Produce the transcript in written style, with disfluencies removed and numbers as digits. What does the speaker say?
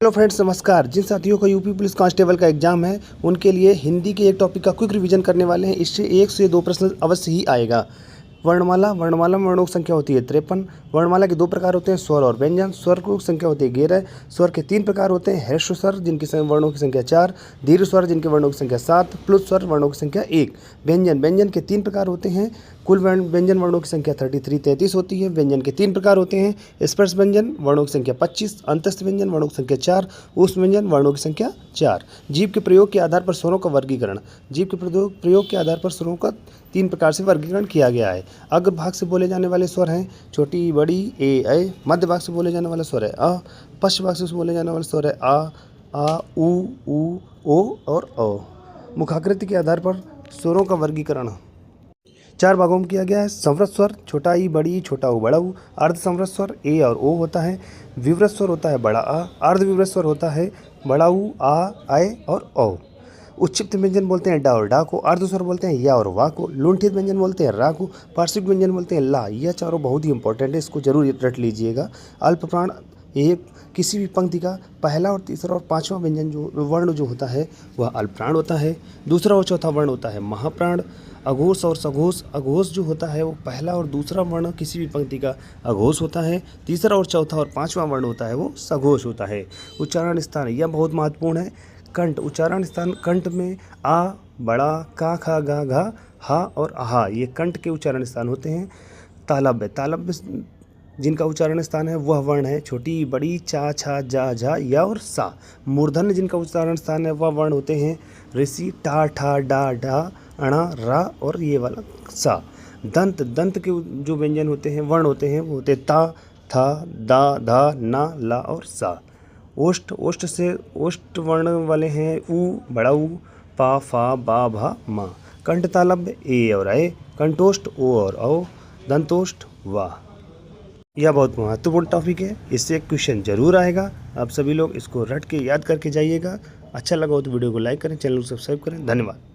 Hello friends, नमस्कार। जिन साथियों का यूपी पुलिस कांस्टेबल का एग्जाम है उनके लिए हिंदी के एक टॉपिक का क्विक रिवीजन करने वाले हैं। इससे 1 से 2 प्रश्न अवश्य ही आएगा। वर्णमाला में वर्णों की संख्या होती है 53। वर्णमाला के 2 प्रकार होते हैं, स्वर और व्यंजन। स्वर की संख्या होती है 11। स्वर के 3 प्रकार होते हैं, ह्रस्व स्वर जिनकी वर्णों की संख्या 4, दीर्घ स्वर जिनके वर्णों की संख्या 7, प्लुत स्वर वर्णों की संख्या 1। व्यंजन के 3 प्रकार होते हैं। कुल व्यंजन वर्णों की संख्या 33 होती है। व्यंजन के 3 प्रकार होते हैं, स्पर्श व्यंजन वर्णों की संख्या 25, अंतस्थ व्यंजन वर्णों की संख्या 4, ऊष्म व्यंजन वर्णों की संख्या 4। जीव के प्रयोग के आधार पर स्वरों का वर्गीकरण। जीव के प्रयोग के आधार पर स्वरों का 3 प्रकार से वर्गीकरण किया गया है। अग्र भाग से बोले जाने वाले स्वर हैं छोटी, बड़ी, ए, ऐ। मध्य भाग से बोले जाने वाला स्वर है अ। पश्च भाग से बोले जाने वाला स्वर है आ, उ, ओ और औ। मुखाकृति के आधार पर स्वरों का वर्गीकरण 4 भागों में किया गया है। संवृत स्वर छोटा ई, बड़ी, छोटा ऊ, बड़ा ऊ। अर्ध संवृत स्वर ए और ओ होता है। विवृत स्वर होता है बड़ा आ। अर्ध विवृत स्वर होता है बड़ा ऊ, आ, ऐ और औ। उच्चिप्त व्यंजन बोलते हैं डा और डा को। अर्ध स्वर बोलते हैं या और वा को। लुंठित व्यंजन बोलते हैं रा को। पार्श्विक व्यंजन बोलते हैं ला। यह चारों बहुत ही इंपॉर्टेंट है, इसको जरूर रट लीजिएगा। अल्प प्राण एक किसी भी पंक्ति का पहला और तीसरा और पांचवा व्यंजन जो वर्ण जो होता है वह अल्प प्राण होता है। दूसरा और चौथा वर्ण होता है महाप्राण। अघोष और सघोष, अघोष जो होता है वो पहला और दूसरा वर्ण किसी भी पंक्ति का अघोष होता है। तीसरा और चौथा और पांचवा वर्ण होता है वो सघोष होता है। उच्चारण स्थान यह बहुत महत्वपूर्ण है। कंठ उच्चारण स्थान, कंठ में आ, बड़ा, का, खा, गा, घा, हा और आहा ये कंठ के उच्चारण स्थान होते हैं। तालव्य जिनका उच्चारण स्थान है वह वर्ण है छोटी, बड़ी, चा, छा, जा, झा, या और सा। मूर्धन्य जिनका उच्चारण स्थान है वह वर्ण होते हैं ऋषि, टा, ठा, डा, ढा, अणा, रा और ये वाला सा। दंत के जो व्यंजन होते हैं वर्ण होते हैं वो होते ता, था, दा, धा, ना, ला और सा। ओष्ठ से ओष्ठ वर्ण वाले हैं ऊ, बड़ा ऊ, पा, फा, बा, भा, मा। कंठ तालव्य ए और ऐ। कंठोष्ठ ओ और औ। दंतोष्ठ वा। यह बहुत महत्वपूर्ण टॉपिक है, इससे एक क्वेश्चन जरूर आएगा। आप सभी लोग इसको रट के याद करके जाइएगा। अच्छा लगा हो तो वीडियो को लाइक करें, चैनल को सब्सक्राइब करें। धन्यवाद।